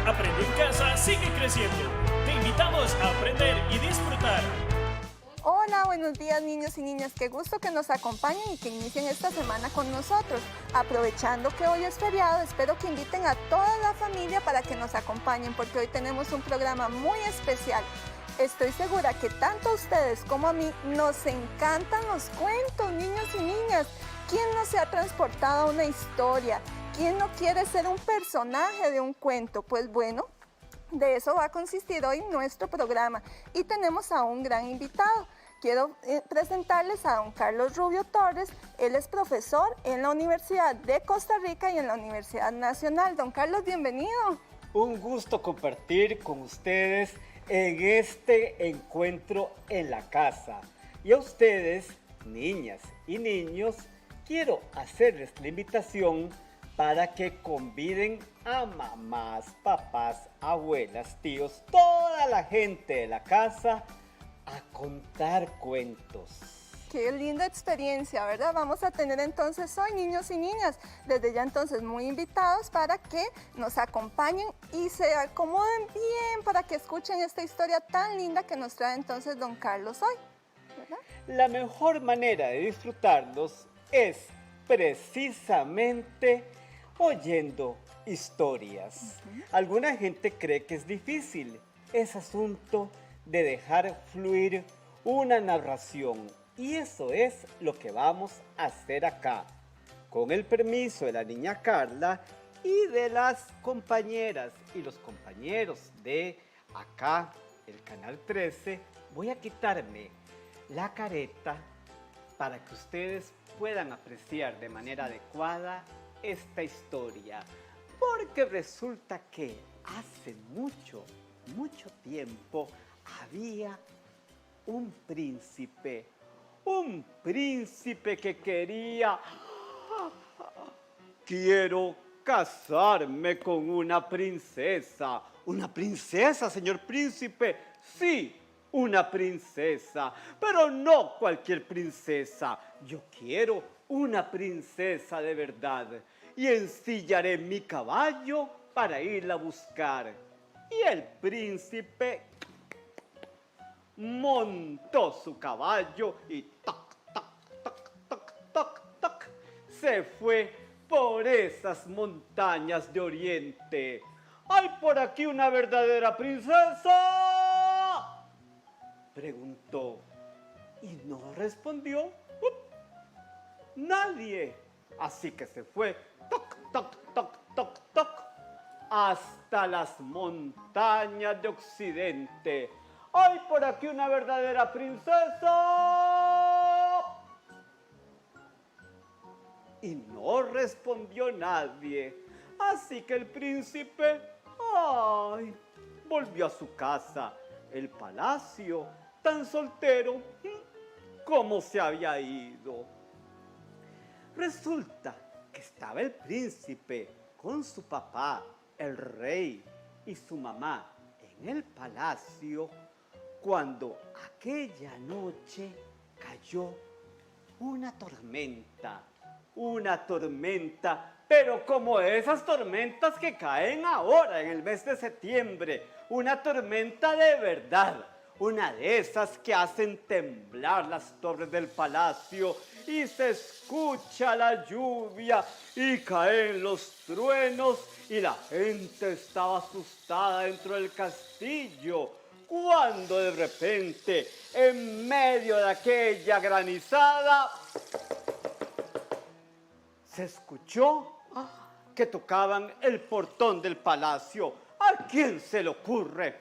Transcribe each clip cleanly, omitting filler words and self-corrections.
Aprende en casa sigue creciendo. Te invitamos a aprender y disfrutar. Hola, buenos días niños y niñas. Qué gusto que nos acompañen y que inicien esta semana con nosotros. Aprovechando que hoy es feriado, espero que inviten a toda la familia para que nos acompañen porque hoy tenemos un programa muy especial. Estoy segura que tanto a ustedes como a mí nos encantan los cuentos, niños y niñas. ¿Quién no se ha transportado a una historia? ¿Quién no quiere ser un personaje de un cuento? Pues bueno, de eso va a consistir hoy nuestro programa y tenemos a un gran invitado. Quiero presentarles a don Carlos Rubio Torres. Él es profesor en la Universidad de Costa Rica y en la Universidad Nacional. Don Carlos, bienvenido. Un gusto compartir con ustedes en este encuentro en la casa. Y a ustedes, niñas y niños, quiero hacerles la invitación para que conviden a mamás, papás, abuelas, tíos, toda la gente de la casa a contar cuentos. Qué linda experiencia, ¿verdad? Vamos a tener entonces hoy niños y niñas, desde ya entonces muy invitados para que nos acompañen y se acomoden bien para que escuchen esta historia tan linda que nos trae entonces don Carlos hoy, ¿verdad? La mejor manera de disfrutarlos es precisamente oyendo historias. Alguna gente cree que es difícil. Es asunto de dejar fluir una narración. Y eso es lo que vamos a hacer acá. Con el permiso de la niña Carla y de las compañeras y los compañeros de acá, el Canal 13, voy a quitarme la careta para que ustedes puedan apreciar de manera adecuada esta historia. Porque resulta que hace mucho tiempo había un príncipe que quería: quiero casarme con una princesa. ¿Una princesa, señor príncipe? Sí, una princesa, pero no cualquier princesa. Yo quiero una princesa de verdad y ensillaré mi caballo para irla a buscar. Y el príncipe montó su caballo y toc, toc, toc, toc, toc, toc, se fue por esas montañas de Oriente. ¿Hay por aquí una verdadera princesa?, preguntó. Y no respondió nadie. Así que se fue toc, toc, toc, toc, toc, hasta las montañas de Occidente. ¿Hay por aquí una verdadera princesa? Y no respondió nadie. Así que el príncipe, volvió a su casa, el palacio, tan soltero como se había ido. Resulta que estaba el príncipe con su papá, el rey, y su mamá en el palacio, cuando aquella noche cayó una tormenta, pero como esas tormentas que caen ahora en el mes de septiembre, una tormenta de verdad, una de esas que hacen temblar las torres del palacio y se escucha la lluvia y caen los truenos y la gente estaba asustada dentro del castillo, cuando de repente, en medio de aquella granizada, se escuchó que tocaban el portón del palacio. ¿A quién se le ocurre?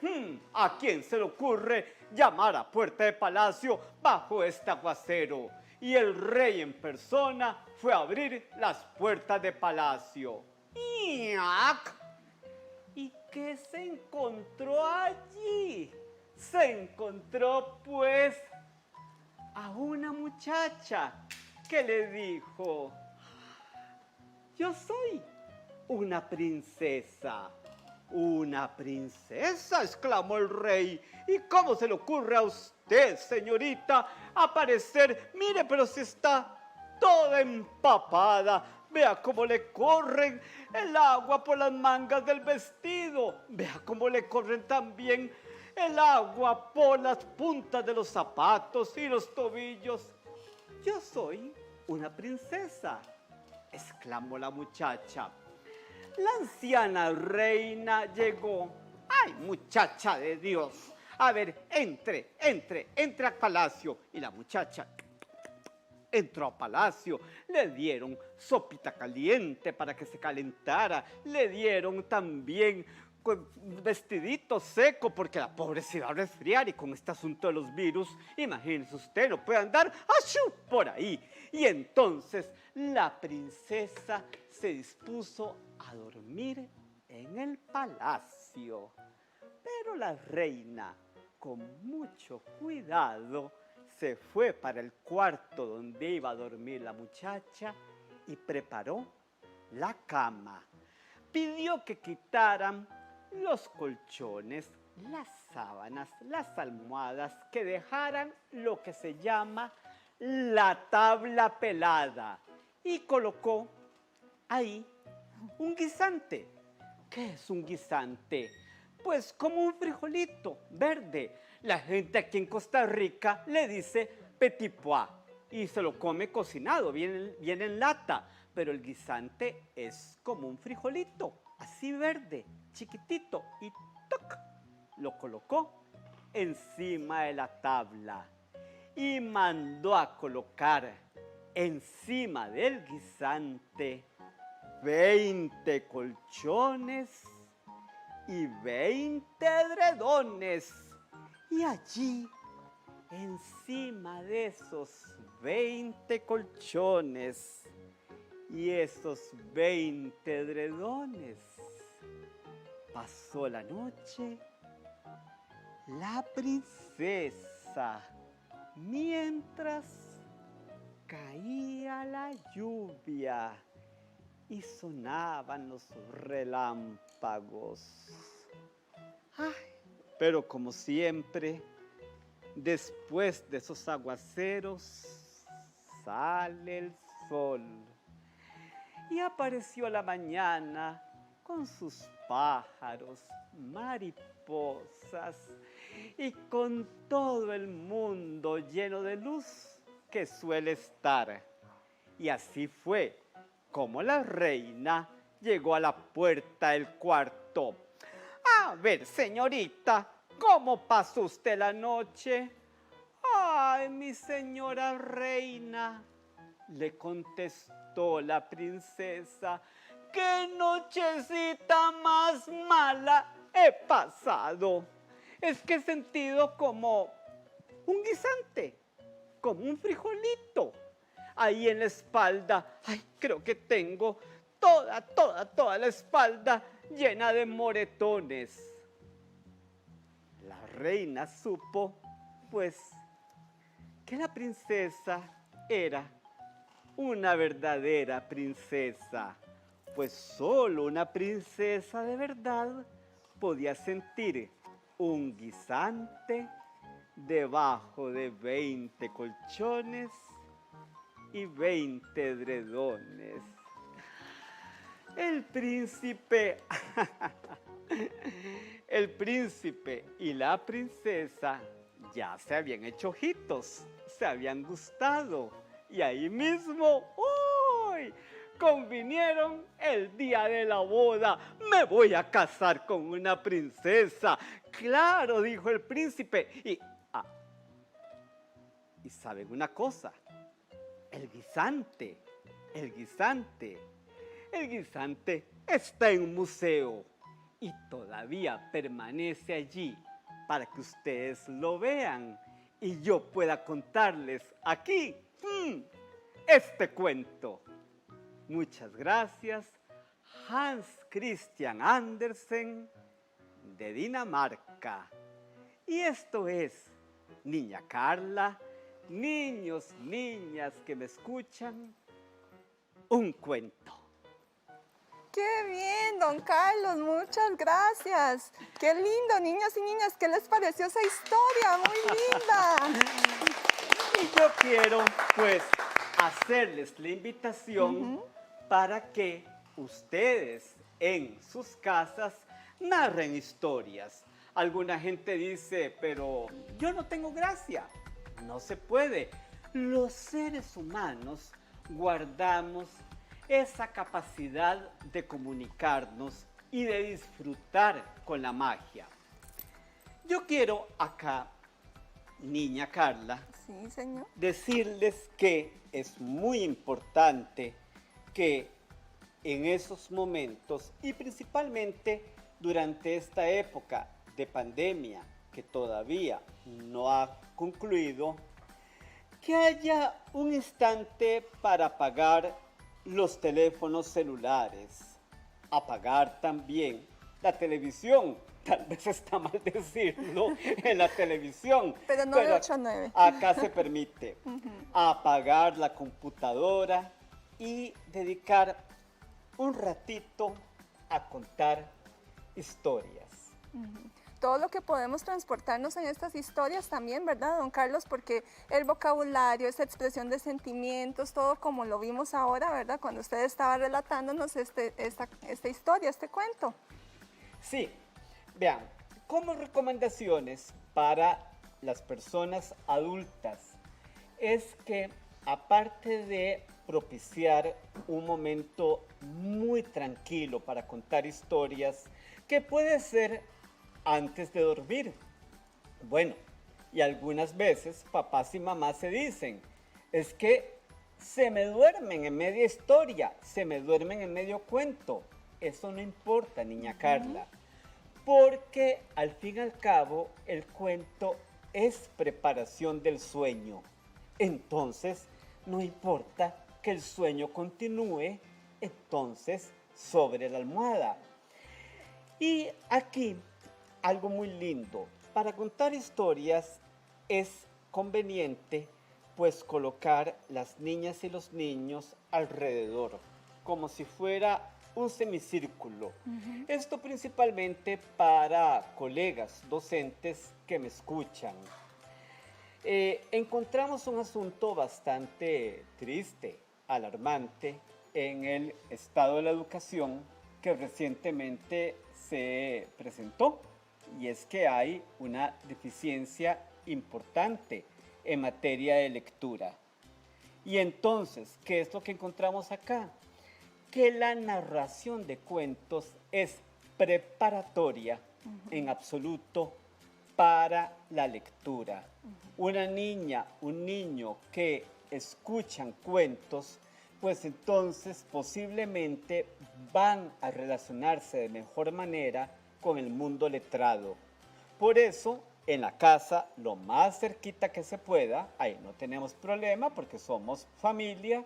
¿A quién se le ocurre llamar a puerta de palacio bajo este aguacero? Y el rey en persona fue a abrir las puertas de palacio. ¡Iac! ¿Y qué se encontró allí? Se encontró pues a una muchacha que le dijo: yo soy una princesa. ¿Una princesa?, exclamó el rey. ¿Y cómo se le ocurre a usted, señorita, aparecer? Mire, pero si está toda empapada. Vea cómo le corren el agua por las mangas del vestido. Vea cómo le corren también el agua por las puntas de los zapatos y los tobillos. Yo soy una princesa, exclamó la muchacha. La anciana reina llegó. ¡Ay, muchacha de Dios! A ver, entre al palacio. Y la muchacha entró a palacio. Le dieron sopita caliente para que se calentara. Le dieron también vestidito seco porque la pobre se iba a resfriar, y con este asunto de los virus, imagínese usted, no puede andar ¡achú! Por ahí. Y entonces la princesa se dispuso a dormir en el palacio. Pero la reina, con mucho cuidado, se fue para el cuarto donde iba a dormir la muchacha y preparó la cama. Pidió que quitaran los colchones, las sábanas, las almohadas, que dejaran lo que se llama la tabla pelada, y colocó ahí un guisante. ¿Qué es un guisante? Pues como un frijolito verde. La gente aquí en Costa Rica le dice petit pois y se lo come cocinado, viene en lata, pero el guisante es como un frijolito, así verde, chiquitito, y ¡toc! Lo colocó encima de la tabla y mandó a colocar encima del guisante 20 colchones y 20 edredones. Y allí, encima de esos 20 colchones y esos 20 edredones, pasó la noche la princesa, mientras caía la lluvia y sonaban los relámpagos. Ay, pero como siempre, después de esos aguaceros, sale el sol. Y apareció la mañana con sus pájaros, mariposas y con todo el mundo lleno de luz que suele estar. Y así fue como la reina llegó a la puerta del cuarto. A ver, señorita, ¿cómo pasó usted la noche? Ay, mi señora reina, le contestó la princesa, ¡qué nochecita más mala he pasado! Es que he sentido como un guisante, como un frijolito, ahí en la espalda. Ay, creo que tengo toda la espalda llena de moretones. La reina supo, pues, que la princesa era una verdadera princesa, pues solo una princesa de verdad podía sentir un guisante debajo de 20 colchones y 20 edredones. El príncipe y la princesa ya se habían hecho ojitos, se habían gustado, y ahí mismo, ¡uy!, convinieron el día de la boda. Me voy a casar con una princesa. Claro, dijo el príncipe. Y saben una cosa, el guisante está en un museo y todavía permanece allí para que ustedes lo vean y yo pueda contarles aquí este cuento. Muchas gracias, Hans Christian Andersen, de Dinamarca. Y esto es, Niña Carla, niños, niñas que me escuchan, un cuento. ¡Qué bien, don Carlos! Muchas gracias. ¡Qué lindo, niños y niñas! ¿Qué les pareció esa historia? ¡Muy linda! Y yo quiero, pues, hacerles la invitación para que ustedes en sus casas narren historias. Alguna gente dice, pero yo no tengo gracia. No se puede. Los seres humanos guardamos esa capacidad de comunicarnos y de disfrutar con la magia. Yo quiero acá, niña Carla, Sí, señor. decirles que es muy importante que en esos momentos y principalmente durante esta época de pandemia que todavía no ha concluido, que haya un instante para apagar los teléfonos celulares, apagar también la televisión. Tal vez está mal decirlo en la televisión. Pero no de 8 a 9. Acá se permite apagar la computadora y dedicar un ratito a contar historias. Todo lo que podemos transportarnos en estas historias también, ¿verdad, don Carlos? Porque el vocabulario, esa expresión de sentimientos, todo como lo vimos ahora, ¿verdad? Cuando usted estaba relatándonos esta historia, este cuento. Sí, vean, como recomendaciones para las personas adultas es que aparte de propiciar un momento muy tranquilo para contar historias, que puede ser antes de dormir. Bueno, y algunas veces papás y mamás se dicen, es que se me duermen en media historia, se me duermen en medio cuento. Eso no importa, niña Carla, porque al fin y al cabo el cuento es preparación del sueño. Entonces, no importa que el sueño continúe, entonces, sobre la almohada. Y aquí, algo muy lindo. Para contar historias es conveniente, pues, colocar las niñas y los niños alrededor, como si fuera un semicírculo. Esto principalmente para colegas docentes que me escuchan. Encontramos un asunto bastante triste, alarmante, en el estado de la educación que recientemente se presentó, y es que hay una deficiencia importante en materia de lectura. Y entonces, ¿qué es lo que encontramos acá? Que la narración de cuentos es preparatoria en absoluto para la lectura. Una niña, un niño que escuchan cuentos, pues entonces posiblemente van a relacionarse de mejor manera con el mundo letrado. Por eso, en la casa, lo más cerquita que se pueda, ahí no tenemos problema porque somos familia,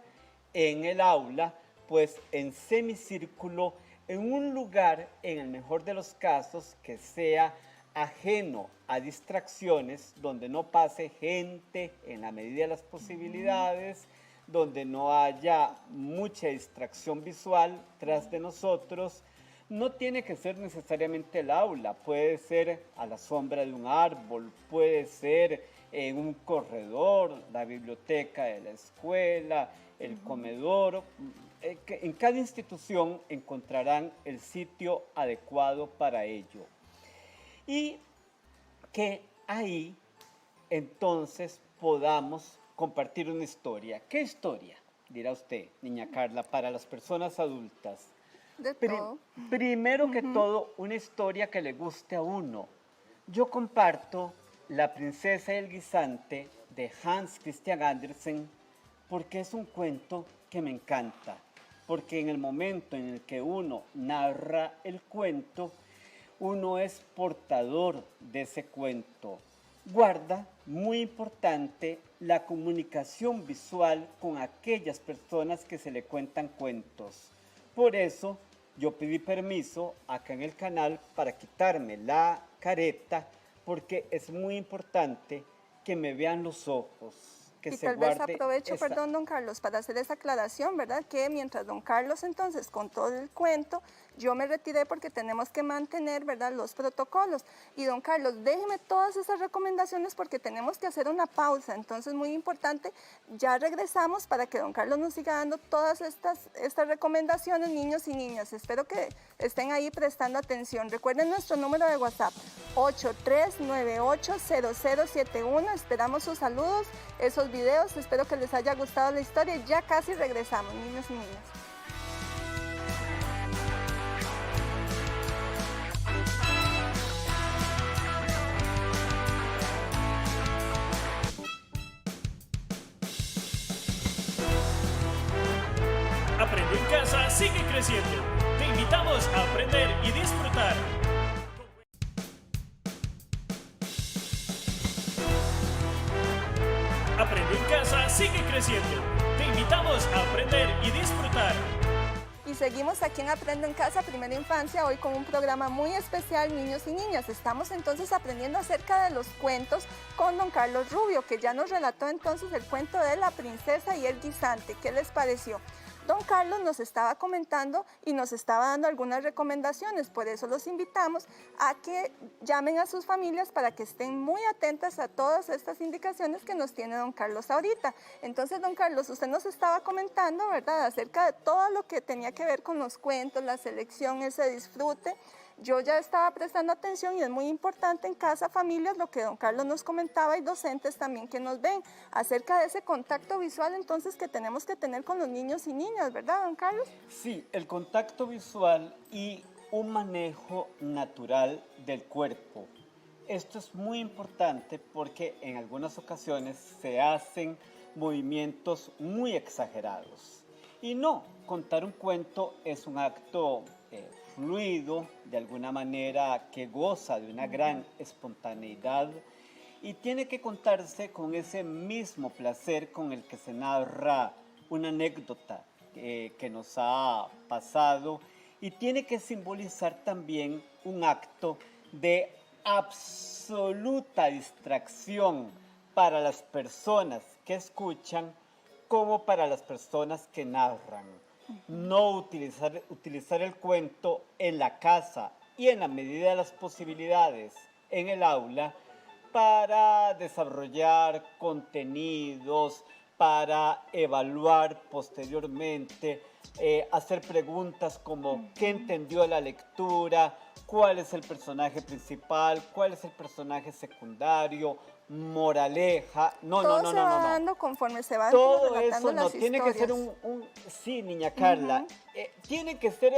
en el aula, pues en semicírculo, en un lugar, en el mejor de los casos, que sea ajeno a distracciones, donde no pase gente en la medida de las posibilidades, donde no haya mucha distracción visual tras de nosotros. No tiene que ser necesariamente el aula, puede ser a la sombra de un árbol, puede ser en un corredor, la biblioteca de la escuela, el comedor. En cada institución encontrarán el sitio adecuado para ello. Y que ahí entonces podamos compartir una historia. ¿Qué historia? Dirá usted, niña Carla, para las personas adultas. De todo. Primero que todo, una historia que le guste a uno. Yo comparto La princesa y el guisante de Hans Christian Andersen porque es un cuento que me encanta. Porque en el momento en el que uno narra el cuento, uno es portador de ese cuento. Guarda, muy importante, la comunicación visual con aquellas personas que se le cuentan cuentos. Por eso, yo pedí permiso acá en el canal para quitarme la careta, porque es muy importante que me vean los ojos, que Y se tal vez guarde aprovecho, esa- perdón, don Carlos, para hacer esa aclaración, ¿verdad? Que mientras don Carlos entonces contó el cuento, yo me retiré porque tenemos que mantener, ¿verdad?, los protocolos. Y don Carlos, déjeme todas esas recomendaciones porque tenemos que hacer una pausa. Entonces, muy importante, ya regresamos para que don Carlos nos siga dando todas estas recomendaciones, niños y niñas. Espero que estén ahí prestando atención. Recuerden nuestro número de WhatsApp, 83980071. Esperamos sus saludos, esos videos. Espero que les haya gustado la historia. Ya casi regresamos, niños y niñas. Aprende en casa, sigue creciendo. Te invitamos a aprender y disfrutar. Aprende en casa, sigue creciendo. Te invitamos a aprender y disfrutar. Y seguimos aquí en Aprendo en Casa, Primera Infancia, hoy con un programa muy especial, niños y niñas. Estamos entonces aprendiendo acerca de los cuentos con don Carlos Rubio, que ya nos relató entonces el cuento de la princesa y el guisante. ¿Qué les pareció? Don Carlos nos estaba comentando y nos estaba dando algunas recomendaciones, por eso los invitamos a que llamen a sus familias para que estén muy atentas a todas estas indicaciones que nos tiene don Carlos ahorita. Entonces, don Carlos, usted nos estaba comentando, ¿verdad?, acerca de todo lo que tenía que ver con los cuentos, la selección, ese disfrute. Yo ya estaba prestando atención y es muy importante en casa, familias, lo que don Carlos nos comentaba y docentes también que nos ven acerca de ese contacto visual entonces que tenemos que tener con los niños y niñas, ¿verdad, don Carlos? Sí, el contacto visual y un manejo natural del cuerpo. Esto es muy importante porque en algunas ocasiones se hacen movimientos muy exagerados. Y no, contar un cuento es un acto fluido, de alguna manera que goza de una gran espontaneidad y tiene que contarse con ese mismo placer con el que se narra una anécdota que nos ha pasado y tiene que simbolizar también un acto de absoluta distracción para las personas que escuchan como para las personas que narran. No utilizar el cuento en la casa y en la medida de las posibilidades en el aula para desarrollar contenidos, para evaluar posteriormente, hacer preguntas como ¿qué entendió de la lectura? ¿Cuál es el personaje principal? ¿Cuál es el personaje secundario? Moraleja. Todo se va dando conforme se van Todo relatando eso no las tiene que ser historias. sí, niña Carla, tiene que ser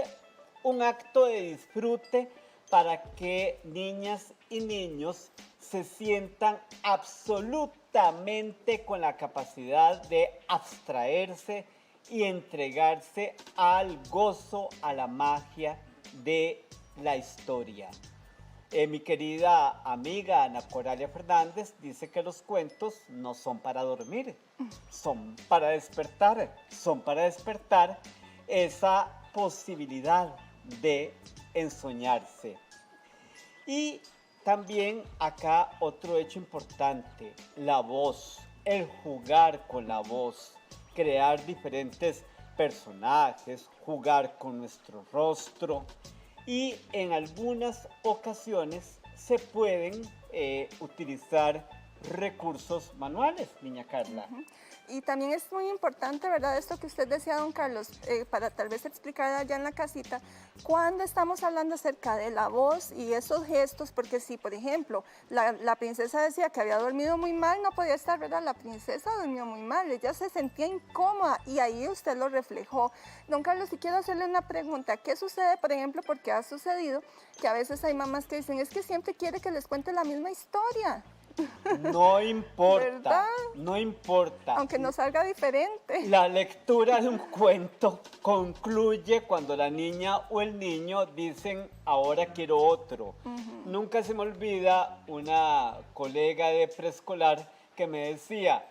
un acto de disfrute para que niñas y niños se sientan absolutamente con la capacidad de abstraerse y entregarse al gozo, a la magia de la historia. Mi querida amiga Ana Coralia Fernández dice que los cuentos no son para dormir, son para despertar esa posibilidad de ensoñarse. Y también acá otro hecho importante, la voz, el jugar con la voz, crear diferentes personajes, jugar con nuestro rostro. Y en algunas ocasiones se pueden utilizar recursos manuales, niña Carla. Y también es muy importante, ¿verdad?, esto que usted decía, don Carlos, para tal vez explicar allá en la casita, cuando estamos hablando acerca de la voz y esos gestos, porque si, por ejemplo, la princesa decía que había dormido muy mal, no podía estar, ¿verdad? La princesa durmió muy mal, ella se sentía incómoda y ahí usted lo reflejó. Don Carlos, si quiero hacerle una pregunta, ¿qué sucede, por ejemplo, porque ha sucedido que a veces hay mamás que dicen, es que siempre quiere que les cuente la misma historia? No importa, ¿verdad? no importa. Aunque nos salga diferente. La lectura de un cuento concluye cuando la niña o el niño dicen, ahora quiero otro. Nunca se me olvida una colega de preescolar que me decía,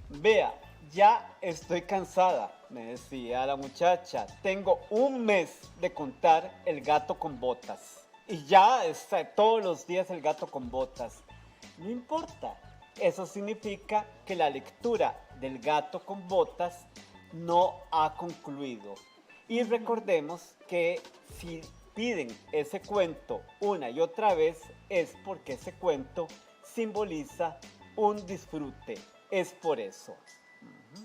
vea, ya estoy cansada, me decía la muchacha, tengo un mes de contar el gato con botas. Y ya está todos los días el gato con botas. No importa, eso significa que la lectura del gato con botas no ha concluido. Y recordemos que si piden ese cuento una y otra vez es porque ese cuento simboliza un disfrute. Es por eso.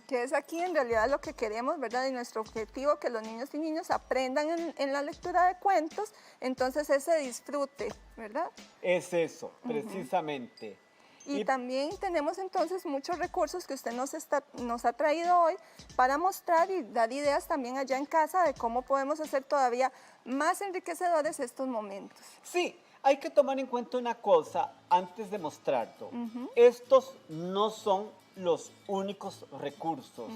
Que es aquí en realidad lo que queremos, ¿verdad? Y nuestro objetivo, que los niños y niñas aprendan en la lectura de cuentos, entonces ese disfrute, ¿verdad? Es eso, precisamente. Y también tenemos entonces muchos recursos que usted nos ha traído hoy para mostrar y dar ideas también allá en casa de cómo podemos hacer todavía más enriquecedores estos momentos. Sí, hay que tomar en cuenta una cosa antes de mostrarlo. Estos no son los únicos recursos,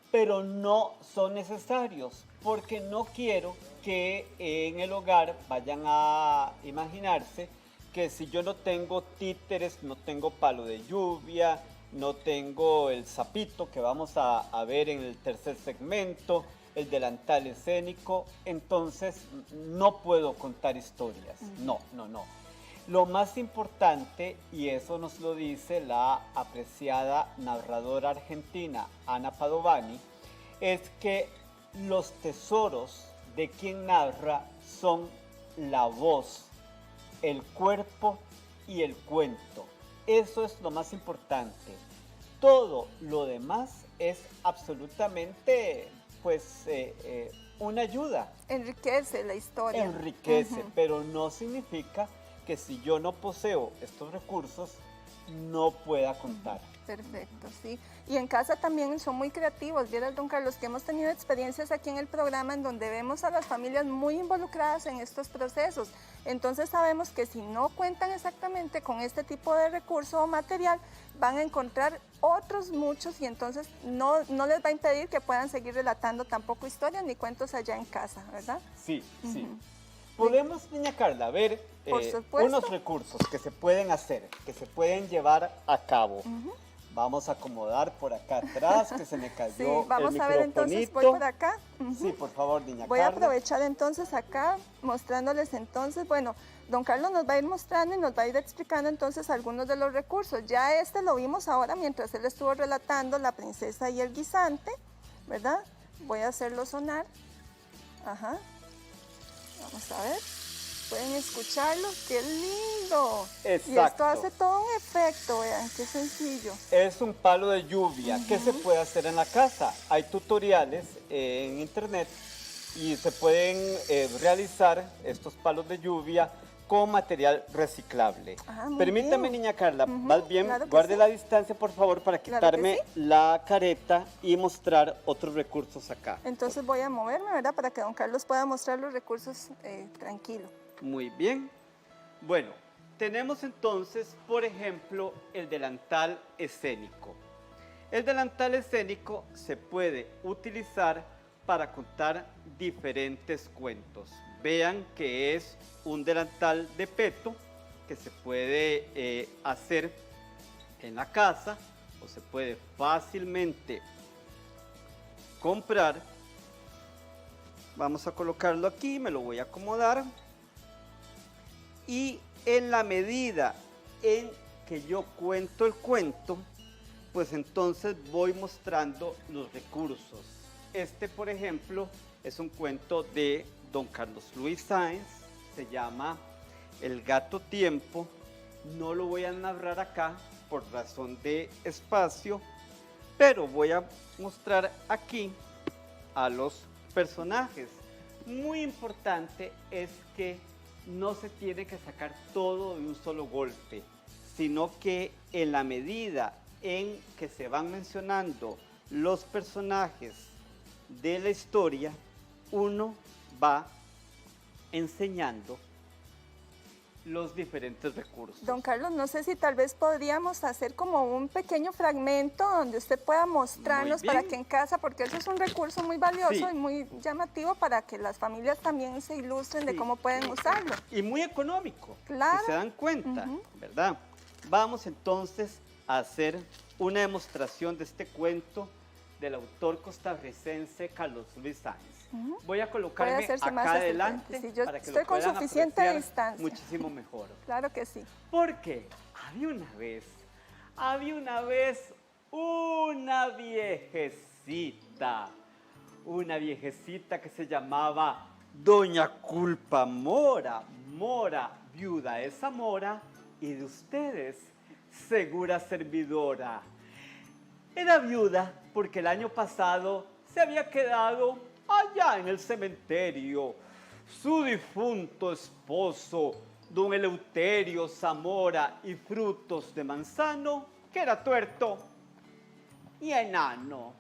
pero no son necesarios, porque no quiero que en el hogar vayan a imaginarse que si yo no tengo títeres, no tengo palo de lluvia, no tengo el sapito que vamos a ver en el tercer segmento, el delantal escénico, entonces no puedo contar historias. No. Lo más importante, y eso nos lo dice la apreciada narradora argentina Ana Padovani, es que los tesoros de quien narra son la voz, el cuerpo y el cuento. Eso es lo más importante. Todo lo demás es absolutamente, pues, una ayuda. Enriquece la historia. Enriquece, pero no significa que si yo no poseo estos recursos, no pueda contar. Perfecto, sí. Y en casa también son muy creativos, ¿vieras, don Carlos? Que hemos tenido experiencias aquí en el programa en donde vemos a las familias muy involucradas en estos procesos. Entonces sabemos que si no cuentan exactamente con este tipo de recurso o material, van a encontrar otros muchos y entonces no les va a impedir que puedan seguir relatando tampoco historias ni cuentos allá en casa, ¿verdad? Sí. Podemos, niña Carla, ver unos recursos que se pueden hacer, que se pueden llevar a cabo. Vamos a acomodar por acá atrás, que se me cayó sí, vamos el a ver entonces, voy por acá. Sí, por favor, niña Voy Carla. a aprovechar entonces acá, mostrándoles entonces, bueno, don Carlos nos va a ir mostrando y nos va a ir explicando entonces algunos de los recursos. Ya lo vimos ahora mientras él estuvo relatando La princesa y el guisante, ¿verdad? Voy a hacerlo sonar. Ajá. Vamos a ver. Pueden escucharlo, qué lindo. Exacto. Y esto hace todo un efecto, vean, qué sencillo. Es un palo de lluvia. ¿Qué se puede hacer en la casa? Hay tutoriales en internet y se pueden realizar estos palos de lluvia con material reciclable. Permítame, niña Carla, más bien, claro guarde sí. la distancia, por favor, para quitarme sí. la careta y mostrar otros recursos acá. Entonces voy a moverme, ¿verdad? Para que don Carlos pueda mostrar los recursos tranquilo. Muy bien. Bueno, tenemos entonces, por ejemplo, el delantal escénico. El delantal escénico se puede utilizar para contar diferentes cuentos. Vean que es un delantal de peto que se puede hacer en la casa o se puede fácilmente comprar. Vamos a colocarlo aquí, me lo voy a acomodar. Y en la medida en que yo cuento el cuento, pues entonces voy mostrando los recursos. Este, por ejemplo, es un cuento de don Carlos Luis Sáenz, se llama El gato tiempo. No lo voy a narrar acá por razón de espacio, pero voy a mostrar aquí a los personajes. Muy importante es que no se tiene que sacar todo de un solo golpe, sino que en la medida en que se van mencionando los personajes de la historia, uno va enseñando los diferentes recursos. Don Carlos, no sé si tal vez podríamos hacer como un pequeño fragmento donde usted pueda mostrarnos para que en casa, porque eso es un recurso muy valioso y muy llamativo para que las familias también se ilustren de cómo pueden usarlo. Y muy económico, claro. si se dan cuenta, ¿verdad? Vamos entonces a hacer una demostración de este cuento del autor costarricense Carlos Luis Sáenz. Voy a colocarme acá adelante sí, yo para que estoy lo con puedan suficiente apreciar distancia. muchísimo mejor. Claro que sí. Porque había una vez Había una vez una viejecita que se llamaba Doña Culpa Mora, viuda de Zamora y de ustedes, segura servidora. Era viuda porque el año pasado se había quedado allá en el cementerio su difunto esposo, don Eleuterio Zamora y Frutos de Manzano, que era tuerto y enano.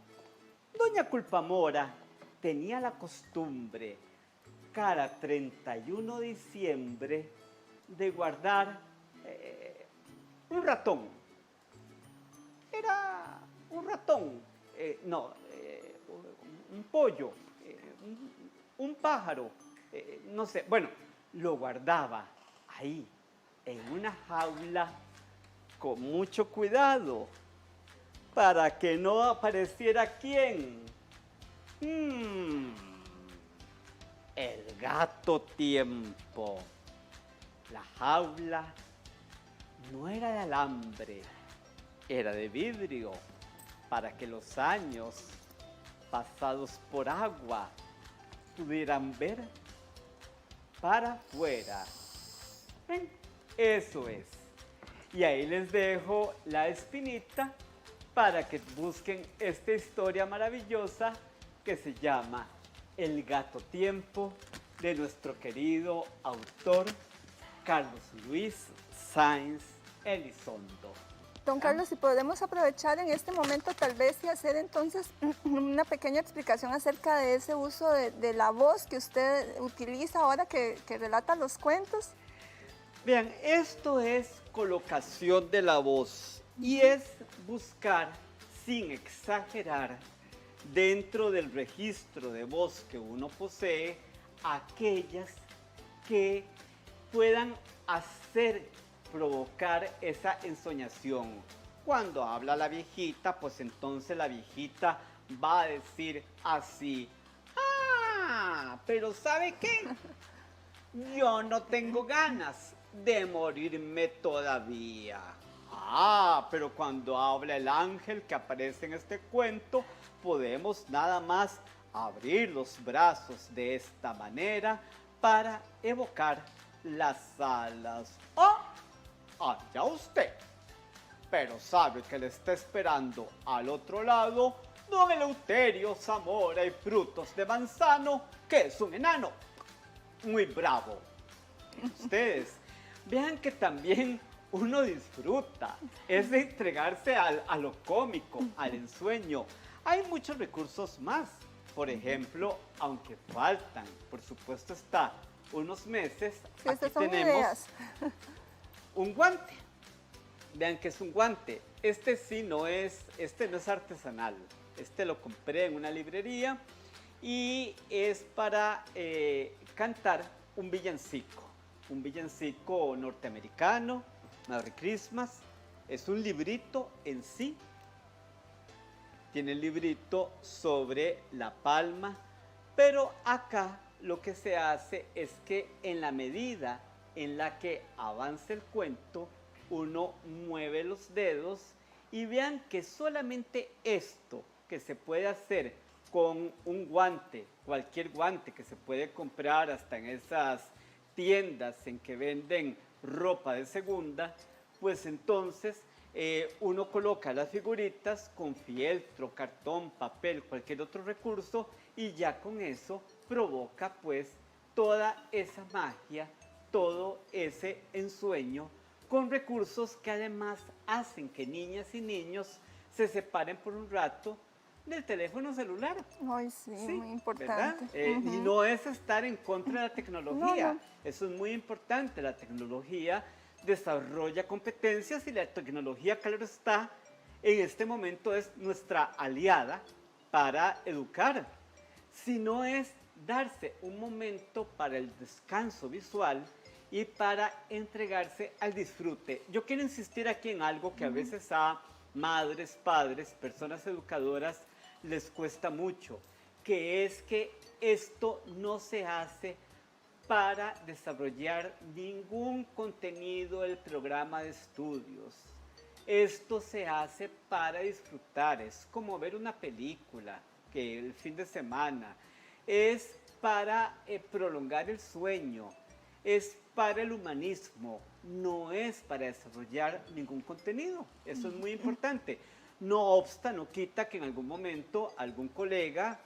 Doña Culpamora tenía la costumbre, cada 31 de diciembre, de guardar un ratón. Era un ratón, un pollo, un pájaro, no sé, bueno, lo guardaba ahí, en una jaula, con mucho cuidado, para que no apareciera ¿quién? El gato tiempo. La jaula no era de alambre, era de vidrio, para que los años pasados por agua pudieran ver para afuera. Eso es. Y ahí les dejo la espinita para que busquen esta historia maravillosa que se llama El gato tiempo, de nuestro querido autor Carlos Luis Sáenz Elizondo. Don Carlos, si podemos aprovechar en este momento tal vez y hacer entonces una pequeña explicación acerca de ese uso de la voz que usted utiliza ahora que relata los cuentos. Vean, esto es colocación de la voz y es buscar, sin exagerar, dentro del registro de voz que uno posee, aquellas que puedan provocar esa ensoñación. Cuando habla la viejita, pues entonces la viejita va a decir así: ¡ah! Pero ¿sabe qué? Yo no tengo ganas de morirme todavía. Ah, pero cuando habla el ángel que aparece en este cuento, podemos nada más abrir los brazos de esta manera para evocar las alas. ¡Oh! Allá usted. Pero sabe que le está esperando al otro lado don Eleuterio Zamora y Frutos de Manzano, que es un enano muy bravo. Ustedes vean que también uno disfruta, es de entregarse a lo cómico, al ensueño. Hay muchos recursos más. Por ejemplo, aunque faltan, por supuesto está unos meses, Sí, aquí son tenemos ideas. un guante. Vean que es un guante. Este no es artesanal. Este lo compré en una librería y es para cantar un villancico norteamericano, Merry Christmas. Es un librito en sí. Tiene el librito sobre la palma, pero acá lo que se hace es que en la medida en la que avance el cuento, uno mueve los dedos y vean que solamente esto que se puede hacer con un guante, cualquier guante que se puede comprar hasta en esas tiendas en que venden ropa de segunda, pues entonces uno coloca las figuritas con fieltro, cartón, papel, cualquier otro recurso y ya con eso provoca pues toda esa magia, todo ese ensueño con recursos que además hacen que niñas y niños se separen por un rato del teléfono celular. Ay, sí, muy importante. ¿Verdad? Y no es estar en contra de la tecnología, No. eso es muy importante. La tecnología desarrolla competencias y la tecnología, claro está, en este momento es nuestra aliada para educar. Si no es darse un momento para el descanso visual y para entregarse al disfrute. Yo quiero insistir aquí en algo que a veces a madres, padres, personas educadoras les cuesta mucho, que es que esto no se hace para desarrollar ningún contenido del programa de estudios. Esto se hace para disfrutar, es como ver una película que el fin de semana, es para prolongar el sueño, es para el humanismo, no es para desarrollar ningún contenido. Eso es muy importante. No obsta, no quita que en algún momento algún colega,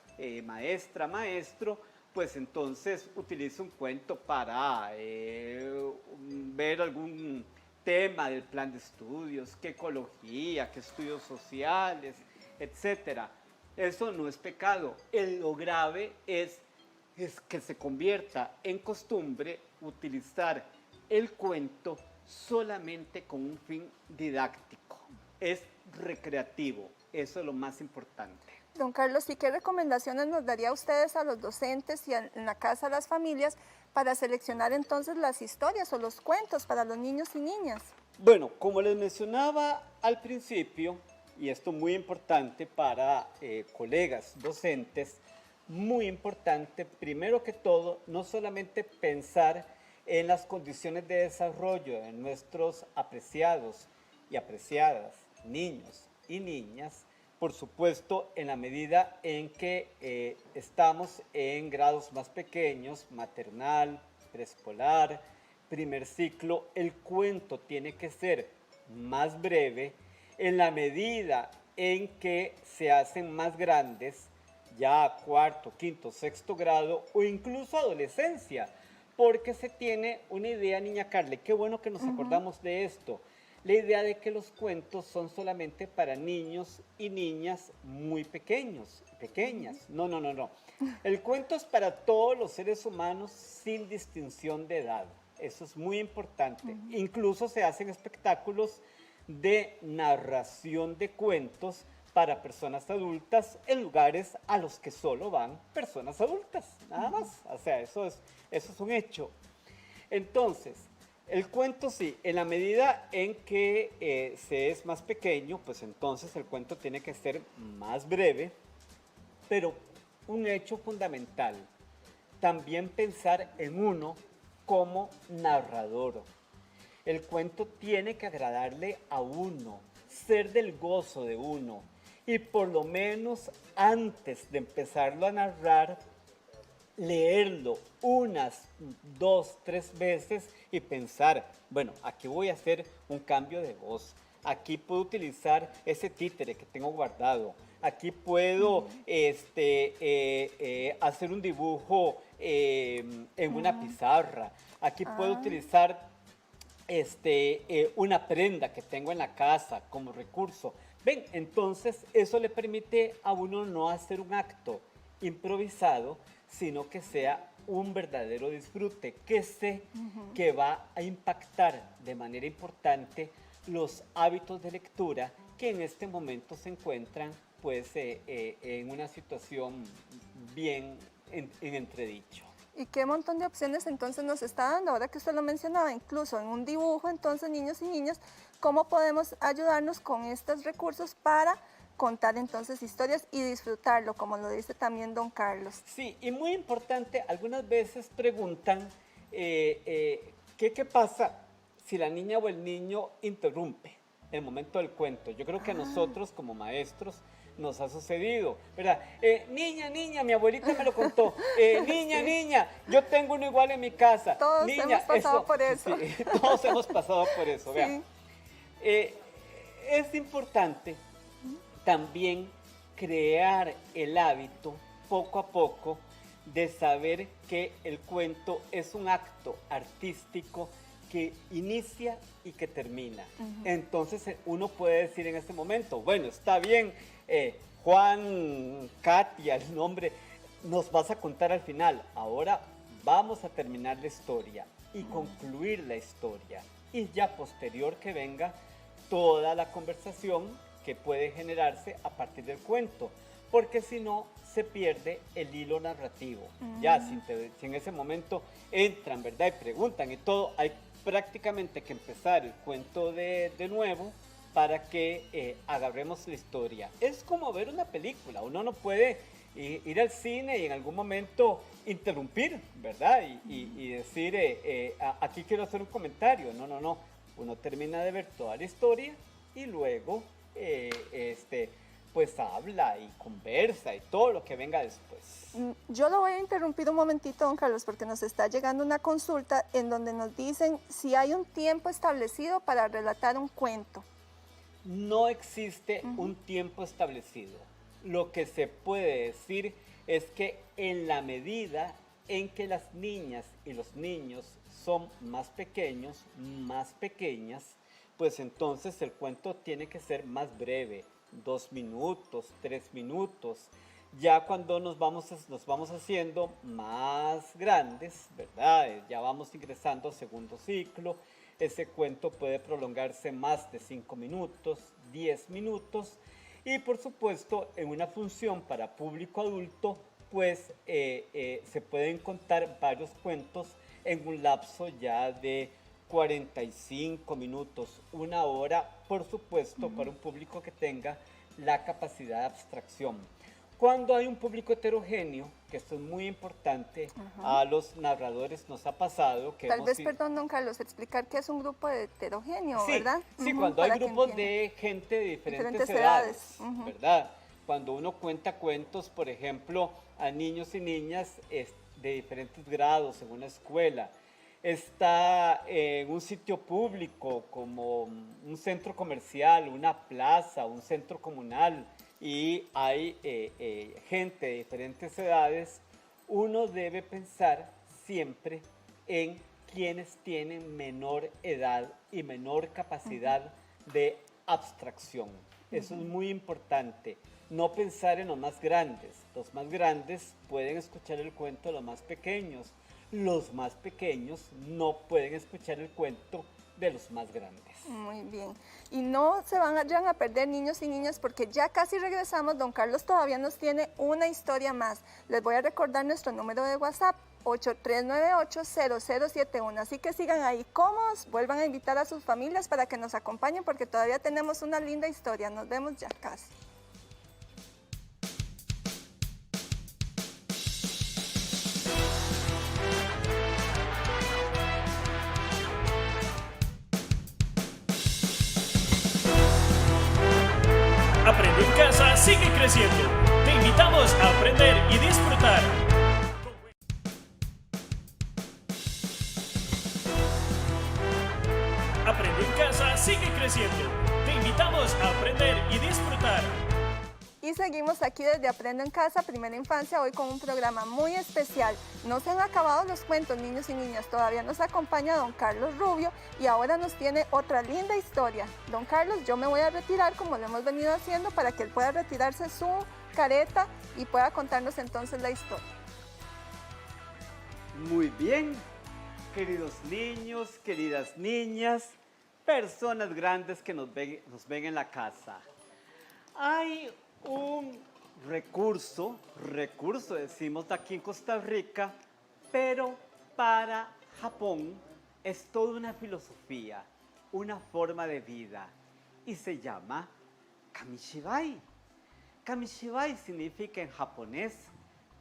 maestra, maestro, pues entonces utilice un cuento para ver algún tema del plan de estudios, qué ecología, qué estudios sociales, etcétera. Eso no es pecado. Lo grave es que se convierta en costumbre utilizar el cuento solamente con un fin didáctico. Es recreativo, eso es lo más importante. Don Carlos, ¿y qué recomendaciones nos daría a ustedes a los docentes y en la casa a las familias para seleccionar entonces las historias o los cuentos para los niños y niñas? Bueno, como les mencionaba al principio, y esto muy importante para colegas docentes, muy importante, primero que todo, no solamente pensar en las condiciones de desarrollo de nuestros apreciados y apreciadas niños y niñas, por supuesto, en la medida en que estamos en grados más pequeños, maternal, preescolar, primer ciclo, el cuento tiene que ser más breve. En la medida en que se hacen más grandes, ya cuarto, quinto, sexto grado o incluso adolescencia, porque se tiene una idea, niña Carly, qué bueno que nos acordamos de esto, la idea de que los cuentos son solamente para niños y niñas muy pequeños, pequeñas. No, no, no, no. El cuento es para todos los seres humanos sin distinción de edad. Eso es muy importante. Incluso se hacen espectáculos de narración de cuentos para personas adultas en lugares a los que solo van personas adultas, nada más. O sea, eso es un hecho. Entonces, el cuento sí, en la medida en que se es más pequeño, pues entonces el cuento tiene que ser más breve, pero un hecho fundamental, también pensar en uno como narrador. El cuento tiene que agradarle a uno, ser del gozo de uno, y por lo menos antes de empezarlo a narrar, leerlo unas 2, 3 veces y pensar, bueno, aquí voy a hacer un cambio de voz, aquí puedo utilizar ese títere que tengo guardado, aquí puedo hacer un dibujo en una pizarra, aquí puedo utilizar una prenda que tengo en la casa como recurso. Ven, entonces eso le permite a uno no hacer un acto improvisado, sino que sea un verdadero disfrute, que sé que va a impactar de manera importante los hábitos de lectura que en este momento se encuentran pues en una situación bien en entredicho. ¿Y qué montón de opciones entonces nos está dando? Ahora que usted lo mencionaba, incluso en un dibujo, entonces niños y niñas, ¿cómo podemos ayudarnos con estos recursos para contar entonces historias y disfrutarlo, como lo dice también don Carlos? Sí, y muy importante, algunas veces preguntan ¿qué pasa si la niña o el niño interrumpe el momento del cuento? Yo creo que a nosotros como maestros nos ha sucedido, ¿verdad? Niña, mi abuelita me lo contó. Niña, niña, yo tengo uno igual en mi casa. Todos niña, hemos pasado por eso. Sí, todos hemos pasado por eso, Sí. vean. Es importante también crear el hábito poco a poco de saber que el cuento es un acto artístico que inicia y que termina. Entonces uno puede decir en este momento, bueno, está bien, Juan, Katia, el nombre, nos vas a contar al final. Ahora vamos a terminar la historia y concluir la historia. Y ya posterior que venga toda la conversación que puede generarse a partir del cuento, porque si no se pierde el hilo narrativo. Ya si en ese momento entran, ¿verdad? Y preguntan y todo, hay prácticamente que empezar el cuento de nuevo para que agarremos la historia. Es como ver una película, uno no puede ir al cine y en algún momento interrumpir, ¿verdad? Y decir, aquí quiero hacer un comentario. No, uno termina de ver toda la historia y luego pues habla y conversa y todo lo que venga después. Yo lo voy a interrumpir un momentito, don Carlos, porque nos está llegando una consulta en donde nos dicen si hay un tiempo establecido para relatar un cuento. No existe un tiempo establecido. Lo que se puede decir es que en la medida en que las niñas y los niños son más pequeños, más pequeñas, pues entonces el cuento tiene que ser más breve, 2 minutos, 3 minutos. Ya cuando nos vamos haciendo más grandes, ¿verdad? Ya vamos ingresando a segundo ciclo. Ese cuento puede prolongarse más de 5 minutos, 10 minutos. Y por supuesto, en una función para público adulto, pues se pueden contar varios cuentos en un lapso ya de 45 minutos, 1 hora, por supuesto, para un público que tenga la capacidad de abstracción. Cuando hay un público heterogéneo, que esto es muy importante, a los narradores nos ha pasado que Tal vez, perdón, don Carlos, explicar qué es un grupo heterogéneo, sí, ¿verdad? Sí, cuando hay grupos de gente de diferentes edades, ¿verdad? Cuando uno cuenta cuentos, por ejemplo, a niños y niñas de diferentes grados en una escuela, está en un sitio público como un centro comercial, una plaza, un centro comunal, y hay gente de diferentes edades, uno debe pensar siempre en quienes tienen menor edad y menor capacidad de abstracción. Eso es muy importante. No pensar en los más grandes. Los más grandes pueden escuchar el cuento de los más pequeños. Los más pequeños no pueden escuchar el cuento de los más grandes. Muy bien. Y no se vayan a perder, niños y niñas, porque ya casi regresamos. Don Carlos todavía nos tiene una historia más. Les voy a recordar nuestro número de WhatsApp, 8398-0071. Así que sigan ahí cómodos, vuelvan a invitar a sus familias para que nos acompañen, porque todavía tenemos una linda historia. Nos vemos ya casi. Aprende en casa sigue creciendo. Te invitamos a aprender y disfrutar. Aprende en casa sigue creciendo. Te invitamos a aprender y disfrutar. Y seguimos aquí desde Aprendo en Casa, Primera Infancia, hoy con un programa muy especial. No se han acabado los cuentos, niños y niñas, todavía nos acompaña don Carlos Rubio y ahora nos tiene otra linda historia. Don Carlos, yo me voy a retirar como lo hemos venido haciendo para que él pueda retirarse su careta y pueda contarnos entonces la historia. Muy bien, queridos niños, queridas niñas, personas grandes que nos ven en la casa. Hay un recurso decimos aquí en Costa Rica, pero para Japón es toda una filosofía, una forma de vida y se llama Kamishibai. Kamishibai significa en japonés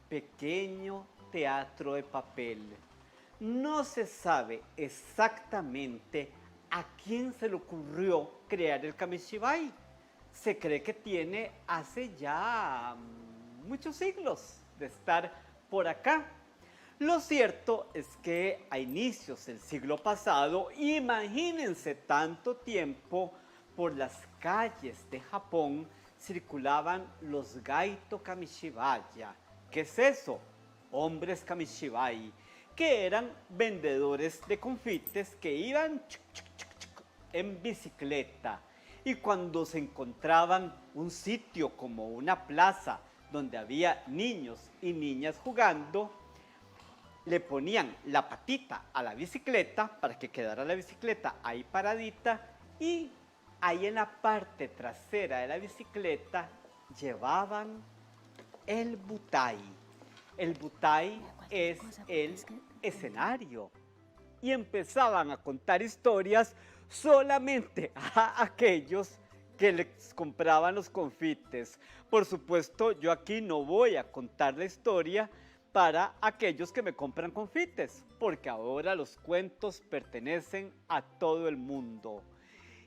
pequeño teatro de papel. No se sabe exactamente a quién se le ocurrió crear el Kamishibai. Se cree que tiene hace ya muchos siglos de estar por acá. Lo cierto es que a inicios del siglo pasado, imagínense tanto tiempo, por las calles de Japón circulaban los Gaito Kamishibaya. ¿Qué es eso? Hombres Kamishibai, que eran vendedores de confites que iban en bicicleta. Y cuando se encontraban un sitio como una plaza donde había niños y niñas jugando, le ponían la patita a la bicicleta para que quedara la bicicleta ahí paradita y ahí en la parte trasera de la bicicleta llevaban el butai. El butai es el escenario y empezaban a contar historias solamente a aquellos que les compraban los confites. Por supuesto, yo aquí no voy a contar la historia para aquellos que me compran confites, porque ahora los cuentos pertenecen a todo el mundo.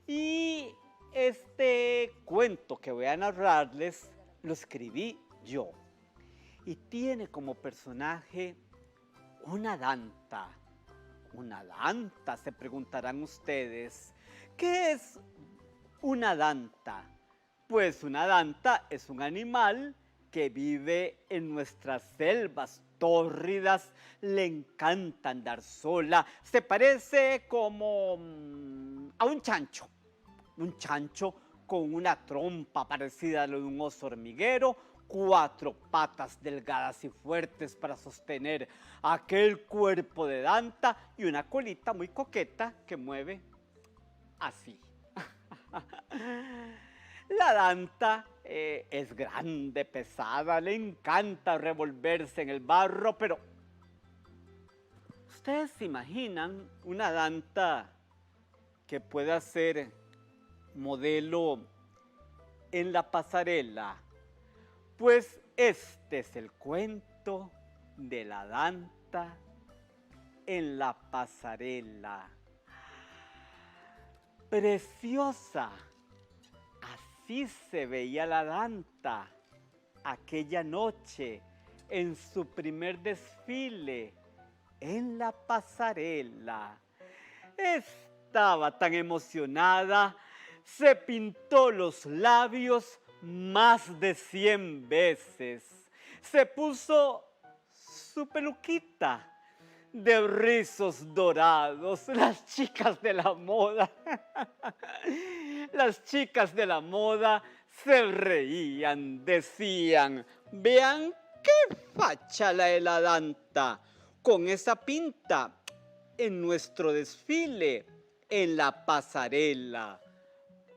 Y Este cuento que voy a narrarles lo escribí yo y tiene como personaje una danta. Una danta, se preguntarán ustedes. ¿Qué es una danta? Pues una danta es un animal que vive en nuestras selvas tórridas, le encanta andar sola, se parece como a un chancho con una trompa parecida a la de un oso hormiguero, 4 patas delgadas y fuertes para sostener aquel cuerpo de danta y una colita muy coqueta que mueve así. La danta es grande, pesada, le encanta revolverse en el barro, pero ¿ustedes se imaginan una danta que pueda ser modelo en la pasarela? Pues este es el cuento de la danta en la pasarela. Preciosa, así se veía la danta aquella noche en su primer desfile en la pasarela. Estaba tan emocionada, se pintó los labios más de 100 veces. Se puso su peluquita de rizos dorados. Las chicas de la moda, las chicas de la moda se reían, decían, vean qué facha la de la danta con esa pinta en nuestro desfile en la pasarela.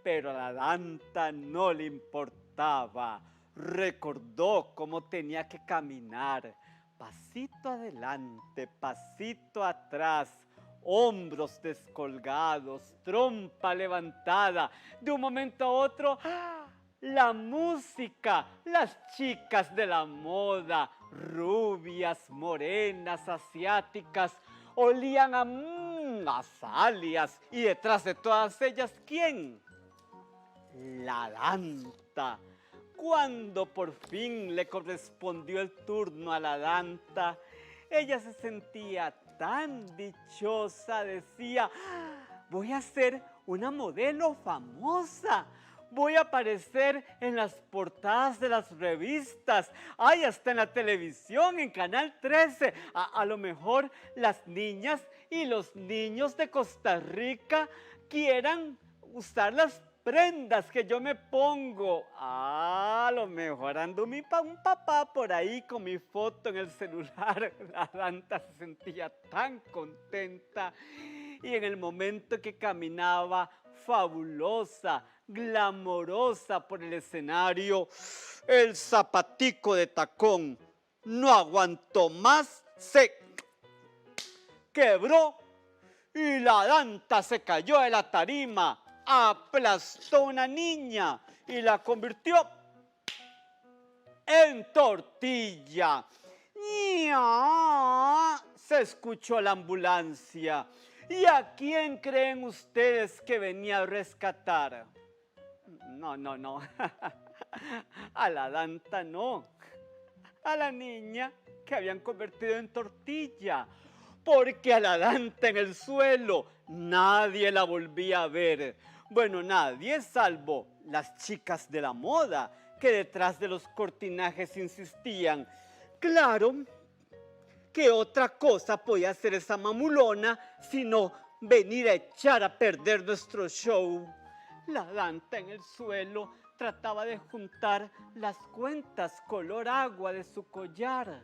Pero a la danta no le importaba. Recordó cómo tenía que caminar. Pasito adelante, pasito atrás, hombros descolgados, trompa levantada. De un momento a otro, la música, las chicas de la moda, rubias, morenas, asiáticas, olían a salias. Y detrás de todas ellas, ¿quién? La danta. Cuando por fin le correspondió el turno a la danta, ella se sentía tan dichosa, decía, voy a ser una modelo famosa, voy a aparecer en las portadas de las revistas, ay, hasta en la televisión, en Canal 13, a lo mejor las niñas y los niños de Costa Rica quieran usar las prendas que yo me pongo. A lo mejor ando un papá por ahí con mi foto en el celular. La danta se sentía tan contenta y en el momento que caminaba fabulosa, glamorosa por el escenario, el zapatico de tacón no aguantó más, se quebró y la danta se cayó de la tarima. Aplastó a una niña y la convirtió en tortilla. ¡Nya! Se escuchó la ambulancia. ¿Y a quién creen ustedes que venía a rescatar? No. A la danta no. A la niña que habían convertido en tortilla. Porque a la danta en el suelo nadie la volvía a ver. Bueno, nadie salvo las chicas de la moda que detrás de los cortinajes insistían. Claro, ¿qué otra cosa podía hacer esa mamulona sino venir a echar a perder nuestro show? La danta en el suelo trataba de juntar las cuentas color agua de su collar,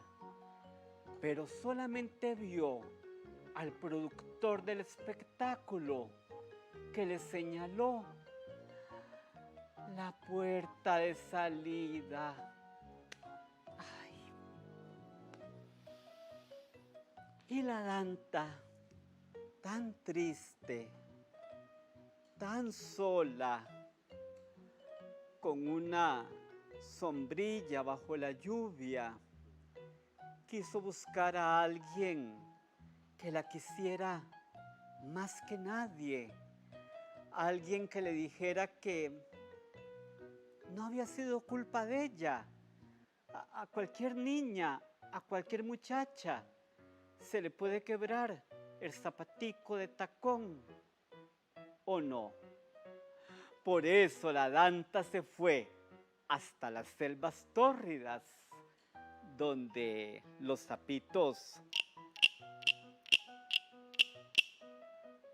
pero solamente vio al productor del espectáculo que le señaló la puerta de salida. Ay. Y la danta, tan triste, tan sola, con una sombrilla bajo la lluvia, quiso buscar a alguien que la quisiera más que nadie, alguien que le dijera que no había sido culpa de ella. A cualquier niña, a cualquier muchacha, se le puede quebrar el zapatico de tacón, ¿o no? Por eso la Danta se fue hasta las selvas tórridas, donde los sapitos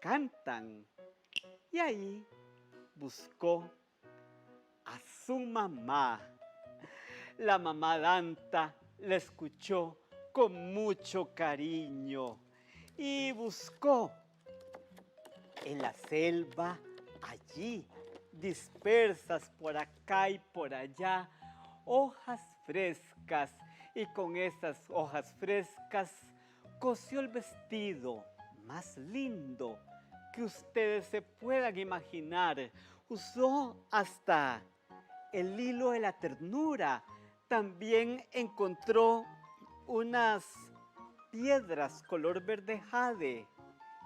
cantan. Y ahí buscó a su mamá. La mamá Danta la escuchó con mucho cariño y buscó en la selva, allí, dispersas por acá y por allá, hojas frescas, y con esas hojas frescas cosió el vestido más lindo que ustedes se puedan imaginar. Usó hasta el hilo de la ternura. También encontró unas piedras color verde jade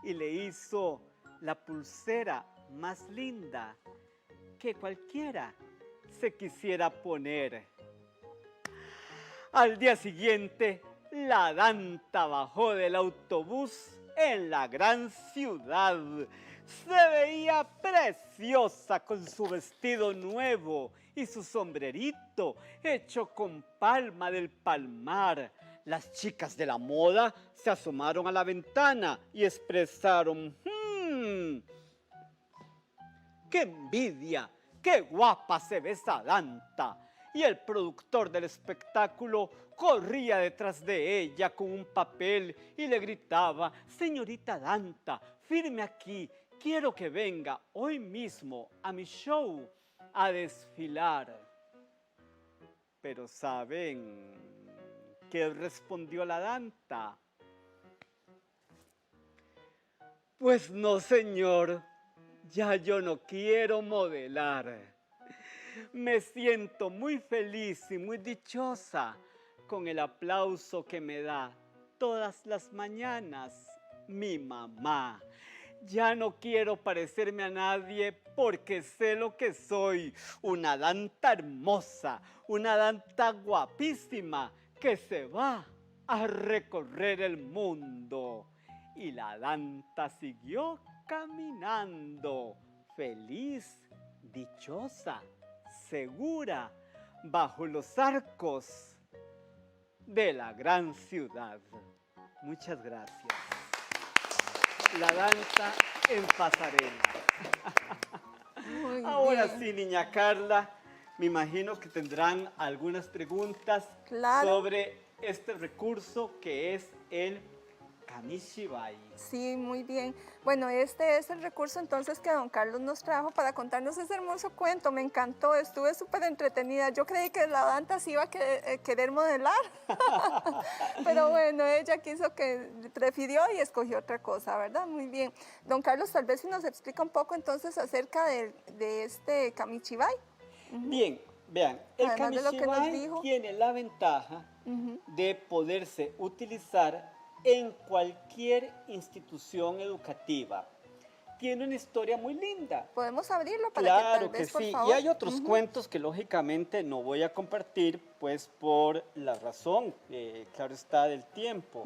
y le hizo la pulsera más linda que cualquiera se quisiera poner. Al día siguiente, la Danta bajó del autobús en la gran ciudad. Se veía preciosa con su vestido nuevo y su sombrerito hecho con palma del palmar. Las chicas de la moda se asomaron a la ventana y expresaron: ¡qué envidia! ¡Qué guapa se ve esa Danta! Y el productor del espectáculo corría detrás de ella con un papel y le gritaba: señorita Danta, firme aquí, quiero que venga hoy mismo a mi show a desfilar. Pero ¿saben qué respondió la Danta? Pues no, señor, ya yo no quiero modelar. Me siento muy feliz y muy dichosa con el aplauso que me da todas las mañanas mi mamá. Ya no quiero parecerme a nadie porque sé lo que soy, una Danta hermosa, una Danta guapísima que se va a recorrer el mundo. Y la Danta siguió caminando, feliz, dichosa, segura, bajo los arcos de la gran ciudad. Muchas gracias. La Danta en pasarela. Ahora sí, niña Carla, me imagino que tendrán algunas preguntas sobre este recurso que es el Kamishibai. Sí, muy bien. Bueno, este es el recurso entonces que don Carlos nos trajo para contarnos ese hermoso cuento. Me encantó, estuve súper entretenida. Yo creí que la Danta se iba a querer modelar, pero bueno, ella prefirió y escogió otra cosa, ¿verdad? Muy bien. Don Carlos, tal vez si nos explica un poco entonces acerca de este Kamishibai. Bien, vean, el Kamishibai tiene la ventaja de poderse utilizar en cualquier institución educativa. Tiene una historia muy linda. ¿Podemos abrirlo para claro que tal vez, por sí. favor? Y hay otros cuentos que lógicamente no voy a compartir, pues por la razón, claro está, del tiempo.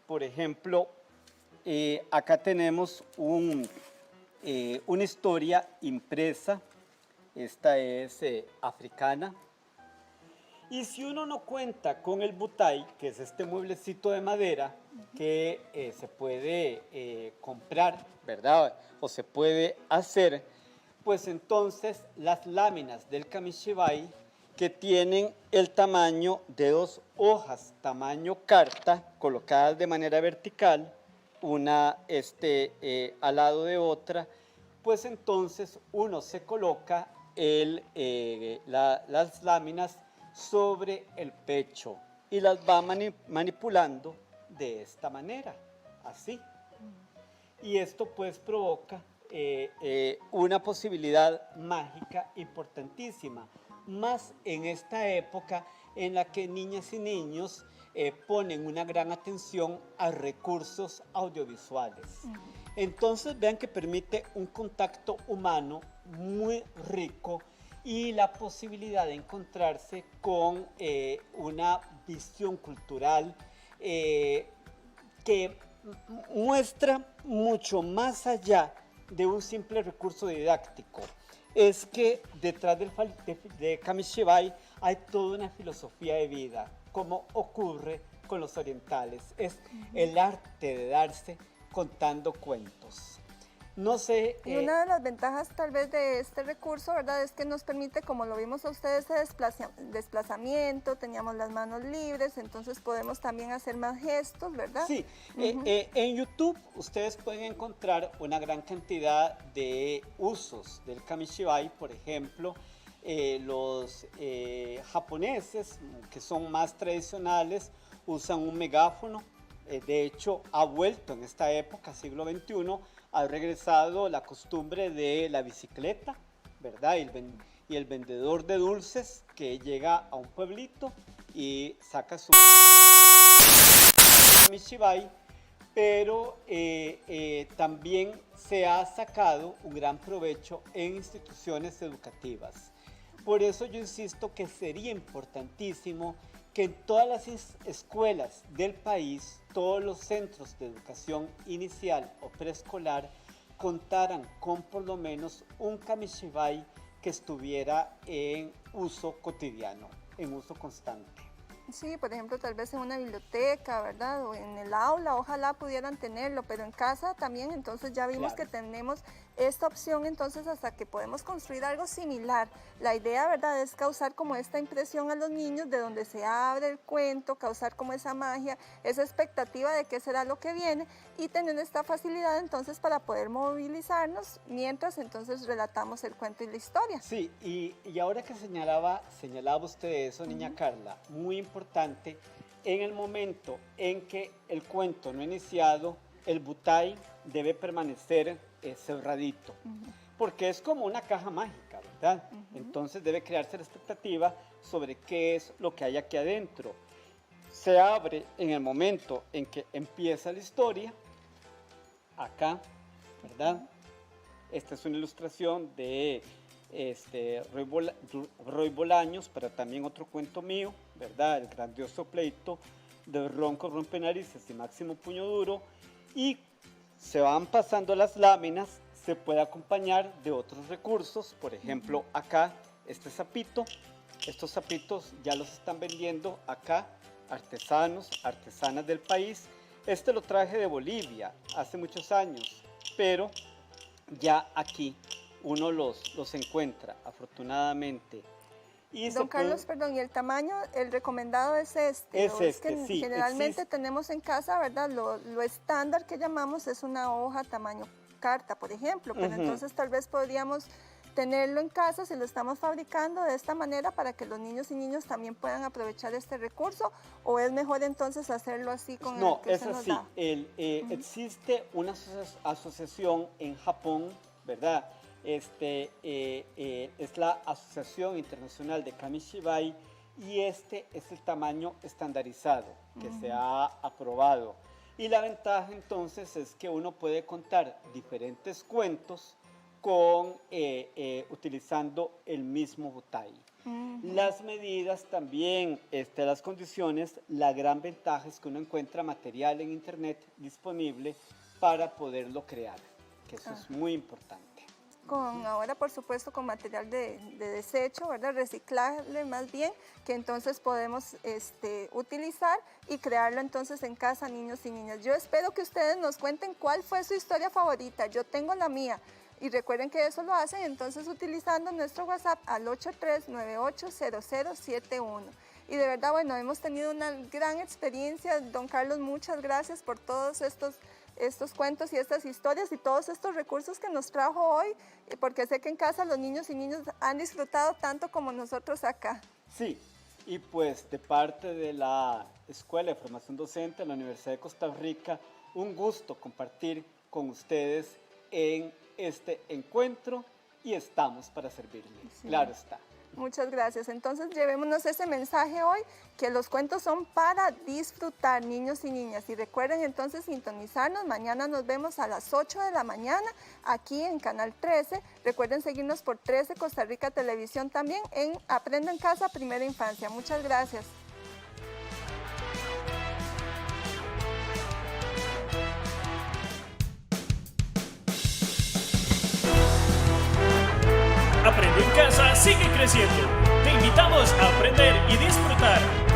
Por ejemplo, acá tenemos una historia impresa. Esta es africana. Y si uno no cuenta con el butai, que es este mueblecito de madera que se puede comprar, ¿verdad? O se puede hacer, pues entonces las láminas del Kamishibai, que tienen el tamaño de 2 hojas, tamaño carta, colocadas de manera vertical, una al lado de otra, pues entonces uno se coloca las láminas sobre el pecho y las va manipulando de esta manera, así. Y esto pues provoca una posibilidad mágica importantísima, más en esta época en la que niñas y niños ponen una gran atención a recursos audiovisuales. Entonces vean que permite un contacto humano muy rico y la posibilidad de encontrarse con una visión cultural que muestra mucho más allá de un simple recurso didáctico. Es que detrás de Kamishibai hay toda una filosofía de vida, como ocurre con los orientales. Es el arte de darse contando cuentos. No sé. Y una de las ventajas tal vez de este recurso, ¿verdad? Es que nos permite, como lo vimos a ustedes, ese desplazamiento, teníamos las manos libres, entonces podemos también hacer más gestos, ¿verdad? Sí, en YouTube ustedes pueden encontrar una gran cantidad de usos del Kamishibai. Por ejemplo, los japoneses, que son más tradicionales, usan un megáfono. De hecho, ha vuelto en esta época, siglo XXI, ha regresado la costumbre de la bicicleta, ¿verdad? Y el vendedor de dulces que llega a un pueblito y saca su Kamishibai, pero también se ha sacado un gran provecho en instituciones educativas. Por eso yo insisto que sería importantísimo que en todas las escuelas del país, todos los centros de educación inicial o preescolar contaran con por lo menos un Kamishibai que estuviera en uso cotidiano, en uso constante. Sí, por ejemplo, tal vez en una biblioteca, ¿verdad? O en el aula, ojalá pudieran tenerlo, pero en casa también, entonces ya vimos que tenemos esta opción, entonces hasta que podemos construir algo similar. La idea, ¿verdad?, es causar como esta impresión a los niños de donde se abre el cuento, causar como esa magia, esa expectativa de qué será lo que viene y tener esta facilidad entonces para poder movilizarnos mientras entonces relatamos el cuento y la historia. Sí, y ahora que señalaba usted eso, niña Carla, muy importante, en el momento en que el cuento no ha iniciado, el butai debe permanecer cerradito, porque es como una caja mágica, ¿verdad? Entonces debe crearse la expectativa sobre qué es lo que hay aquí adentro. Se abre en el momento en que empieza la historia, acá, ¿verdad? Esta es una ilustración de Roy Bolaños, pero también otro cuento mío, ¿verdad? El grandioso pleito de Ronco Rompenarices y Máximo Puño Duro, y se van pasando las láminas, se puede acompañar de otros recursos, por ejemplo acá, este sapito, estos sapitos ya los están vendiendo acá, artesanos, artesanas del país. Este lo traje de Bolivia hace muchos años, pero ya aquí uno los encuentra, afortunadamente. Y Don Carlos, perdón, y el tamaño, el recomendado es este. Es que sí, generalmente tenemos en casa, ¿verdad? Lo estándar que llamamos es una hoja tamaño carta, por ejemplo, pero entonces tal vez podríamos tenerlo en casa si lo estamos fabricando de esta manera para que los niños y niñas también puedan aprovechar este recurso, o es mejor entonces hacerlo así con el que se nos da. Existe una asociación en Japón, ¿verdad? Es la Asociación Internacional de Kamishibai, y este es el tamaño estandarizado que se ha aprobado. Y la ventaja entonces es que uno puede contar diferentes cuentos utilizando el mismo butai. Las medidas también, las condiciones, la gran ventaja es que uno encuentra material en internet disponible para poderlo crear, que eso es muy importante. Ahora, por supuesto, con material de desecho, ¿verdad? Reciclable más bien, que entonces podemos utilizar y crearlo entonces en casa, niños y niñas. Yo espero que ustedes nos cuenten cuál fue su historia favorita. Yo tengo la mía. Y recuerden que eso lo hacen entonces utilizando nuestro WhatsApp al 83980071. Y de verdad, bueno, hemos tenido una gran experiencia. Don Carlos, muchas gracias por todos estos cuentos y estas historias y todos estos recursos que nos trajo hoy, porque sé que en casa los niños y niñas han disfrutado tanto como nosotros acá. Sí, y pues de parte de la Escuela de Formación Docente de la Universidad de Costa Rica, un gusto compartir con ustedes en este encuentro y estamos para servirles, claro está. Muchas gracias. Entonces llevémonos ese mensaje hoy, que los cuentos son para disfrutar, niños y niñas. Y recuerden entonces sintonizarnos. Mañana nos vemos a las 8 de la mañana aquí en Canal 13. Recuerden seguirnos por 13 Costa Rica Televisión también en Aprendo en Casa Primera Infancia. Muchas gracias. Aprende en Casa sigue creciendo. Te invitamos a aprender y disfrutar.